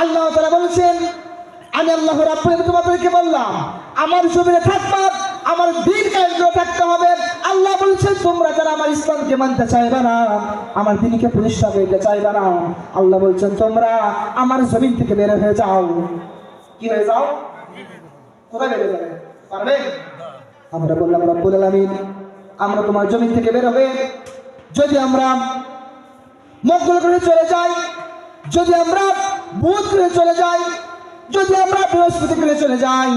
আল্লাহ তাআলা বলেছেন, আমি আল্লাহ রাব্বুল আলামিন তোমাদেরকে বললাম আমার জমিনে থাকবা, আমার দ্বীন কায়েম করে থাকতে হবে। আল্লাহ বলছেন, তোমরা যারা আমার ইসলামকে মানতে চাইবে না, আমার দ্বীনকে প্রতিষ্ঠা করতে চাইবে না, আল্লাহ বলছেন তোমরা আমার জমিন থেকে বের হয়ে যাও। কি হয়ে যাও? কোথায় বের হয়ে যাবে? পারবে? আমরা বললাম, রব্বুল আলামিন আমরা তোমার জমিন থেকে বের হবে যদি আমরা মঙ্গল গ্রহে চলে যাই, যদি আমরা বুধ গ্রহে চলে যাই, যদি আমরা বৃহস্পতি গ্রহে চলে যাই,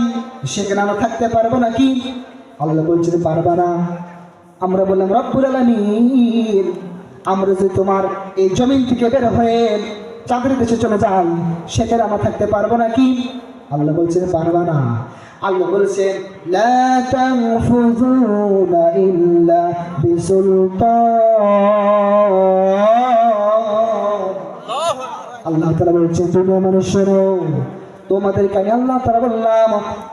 সেখানে আমরা থাকতে পারবো নাকি? আল্লাহ বলছেন পারবা না। আমরা বললাম, রব্বুল আলামিন আমরা যদি তোমার এই জমিন থেকে বের হয়ে চাঁদের দেশে চলে যাই, সেখানে আমরা থাকতে পারবো নাকি? আল্লাহ বলছেন পারবা না। আল্লাহ বলছেন, লা তানফুযুনা ইল্লা বিসুলতান। আল্লাহ তাআলা বলছেন, তোমরা মানুষেরা, তোমাদেরকে আমি আল্লাহ তাআলা বললাম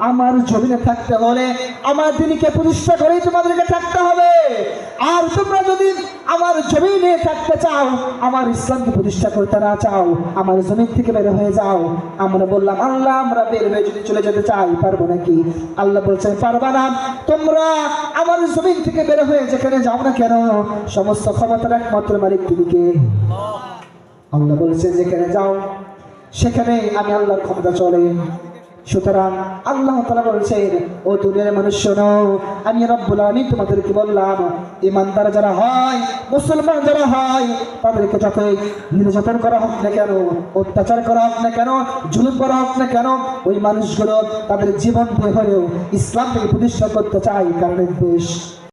আমার জমিনে থাকতে হলে আমার দ্বীনকে প্রতিষ্ঠা করেই তোমাদেরকে থাকতে হবে। আর তোমরা যদি আমার জমিনে থাকতে চাও, আমার ইসলামকে প্রতিষ্ঠা করতে না চাও, আমার জমিন থেকে বের হয়ে যাও। আমরা বললাম, আল্লাহ আমরা বের হয়ে যদি চলে যেতে চাই পারবো নাকি? আল্লাহ বলছেন পারবা না। তোমরা আমার জমিন থেকে বের হয়ে যেখানে যাও না কেন, সমস্ত ক্ষমতার একমাত্র মালিক তিনি কে? আল্লাহ বলছেন যেখানে যাও সেখানে আমি আল্লাহর ক্ষমতা চলে। সুতরাং আল্লাহ তাআলা বলছেন, ও দুনিয়ার মানুষ শোনো, আমি রব্বুল আলামিন তোমাদেরকে বললাম, ঈমানদার যারা হয়, মুসলমান যারা হয়, তাদেরকে যতই নির্যাতন করা হোক না কেন, অত্যাচার করা হোক না কেন, জুলুম করা হোক না কেন, ওই মানুষগুলো তাদের জীবন দিয়ে হলেও ইসলামকে প্রতিষ্ঠা করতে চায়, কারণ দেশ